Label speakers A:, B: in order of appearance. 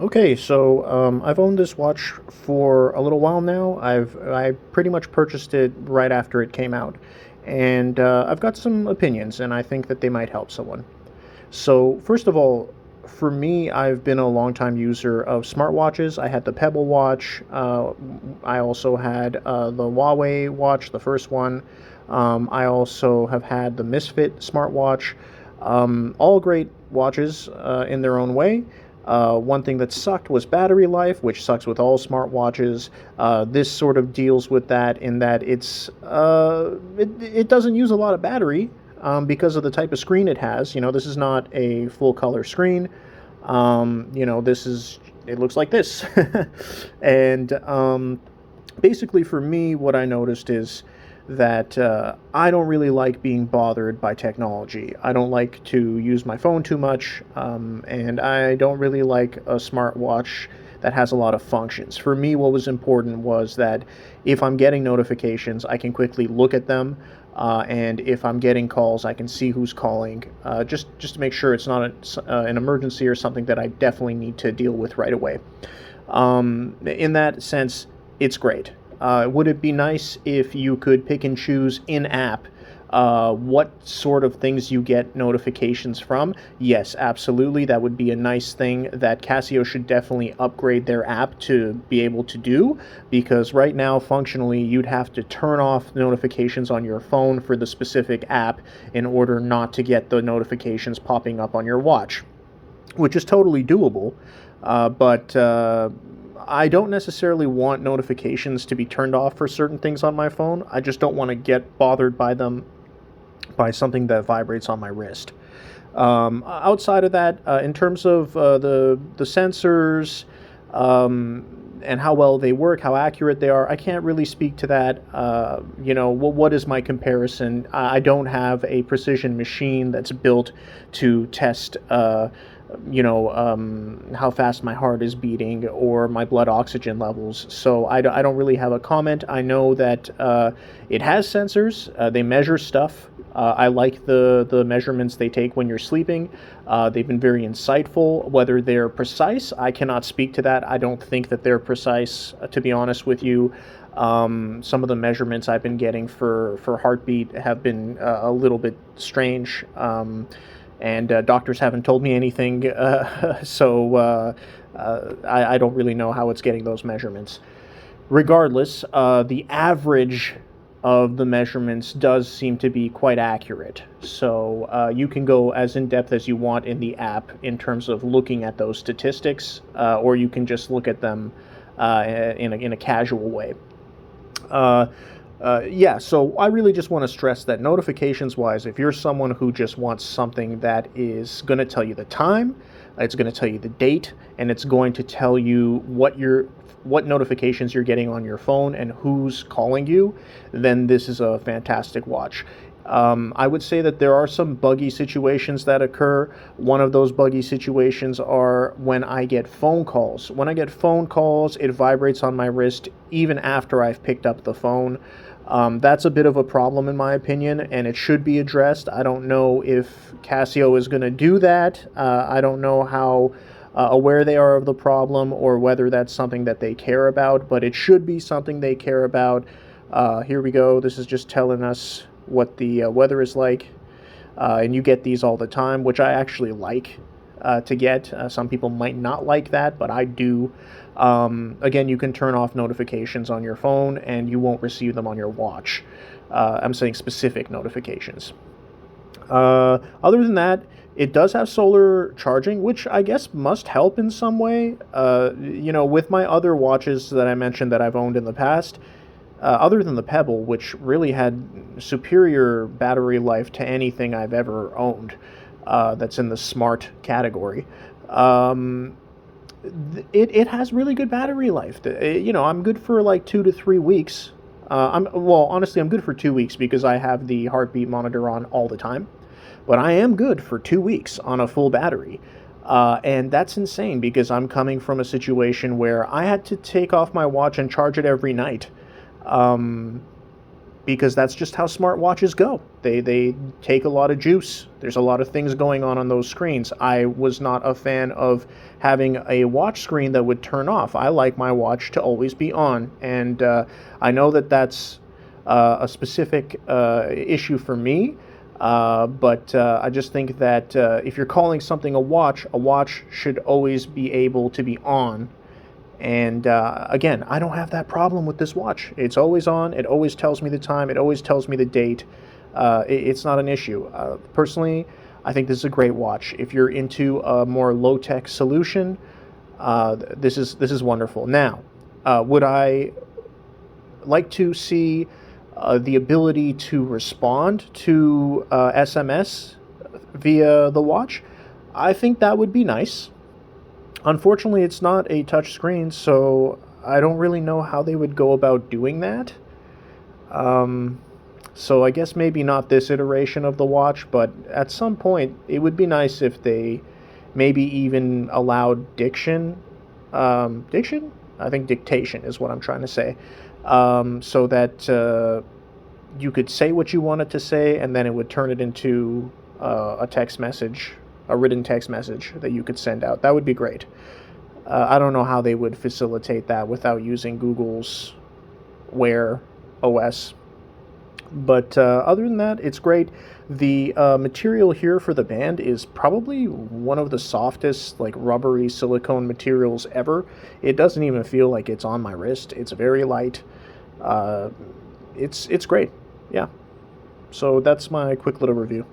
A: Okay, so I've owned this watch for a little while now. I pretty much purchased it right after it came out, and I've got some opinions, and I think that they might help someone. So first of all, for me, I've been a longtime user of smartwatches. I had the Pebble watch. I also had the Huawei watch, the first one. I also have had the Misfit smartwatch. All great watches in their own way. One thing that sucked was battery life, which sucks with all smartwatches. This sort of deals with that in that it doesn't use a lot of battery because of the type of screen it has. This is not a full color screen. It looks like this. And basically, for me, what I noticed is that I don't really like being bothered by technology. I don't like to use my phone too much, and I don't really like a smartwatch that has a lot of functions. For me, what was important was that if I'm getting notifications, I can quickly look at them, and if I'm getting calls, I can see who's calling, just to make sure it's not an emergency or something that I definitely need to deal with right away. In that sense, it's great. Would it be nice if you could pick and choose in app what sort of things you get notifications from? Yes, absolutely. That would be a nice thing that Casio should definitely upgrade their app to be able to do, because right now, functionally, you'd have to turn off notifications on your phone for the specific app in order not to get the notifications popping up on your watch, which is totally doable. But I don't necessarily want notifications to be turned off for certain things on my phone. I just don't want to get bothered by them by something that vibrates on my wrist. Outside of that, in terms of the sensors and how well they work, how accurate they are, I can't really speak to that. What is my comparison? I don't have a precision machine that's built to test. How fast my heart is beating or my blood oxygen levels. So I don't really have a comment. I know that it has sensors. They measure stuff. I like the measurements they take when you're sleeping. They've been very insightful. Whether they're precise, I cannot speak to that. I don't think that they're precise, to be honest with you. Some of the measurements I've been getting for heartbeat have been a little bit strange. And doctors haven't told me anything, I don't really know how it's getting those measurements. Regardless, the average of the measurements does seem to be quite accurate. So you can go as in depth as you want in the app in terms of looking at those statistics, or you can just look at them in a casual way. So I really just want to stress that notifications wise, if you're someone who just wants something that is going to tell you the time, it's going to tell you the date, and it's going to tell you what notifications you're getting on your phone and who's calling you, then this is a fantastic watch. I would say that there are some buggy situations that occur. One of those buggy situations are when I get phone calls. When I get phone calls, it vibrates on my wrist even after I've picked up the phone. That's a bit of a problem in my opinion, and it should be addressed. I don't know if Casio is going to do that. I don't know how aware they are of the problem or whether that's something that they care about, but it should be something they care about. Here we go. This is just telling us what the weather is like, and you get these all the time, which I actually like to get. Some people might not like that, but I do. Again, you can turn off notifications on your phone and you won't receive them on your watch. I'm saying specific notifications. Other than that, it does have solar charging, which I guess must help in some way. With my other watches that I mentioned that I've owned in the past, other than the Pebble, which really had superior battery life to anything I've ever owned that's in the smart category, it has really good battery life. I'm good for like 2 to 3 weeks. Honestly, I'm good for 2 weeks because I have the heartbeat monitor on all the time. But I am good for 2 weeks on a full battery. And that's insane because I'm coming from a situation where I had to take off my watch and charge it every night. Um, because that's just how smartwatches go. They take a lot of juice. There's a lot of things going on those screens. I was not a fan of having a watch screen that would turn off. I like my watch to always be on, and I know that that's a specific issue for me. But I just think that if you're calling something a watch should always be able to be on. And again, I don't have that problem with this watch. It's always on. It always tells me the time. It always tells me the date. It's not an issue. Personally, I think this is a great watch. If you're into a more low-tech solution, this is wonderful. Now, would I like to see the ability to respond to SMS via the watch? I think that would be nice. Unfortunately, it's not a touch screen, so I don't really know how they would go about doing that. So I guess maybe not this iteration of the watch, but at some point it would be nice if they maybe even allowed diction. Diction? I think dictation is what I'm trying to say. So that you could say what you wanted to say, and then it would turn it into a text message, a written text message that you could send out. That would be great. I don't know how they would facilitate that without using Google's Wear OS. But other than that, it's great. The material here for the band is probably one of the softest, like rubbery silicone materials ever. It doesn't even feel like it's on my wrist. It's very light. It's great. Yeah. So that's my quick little review.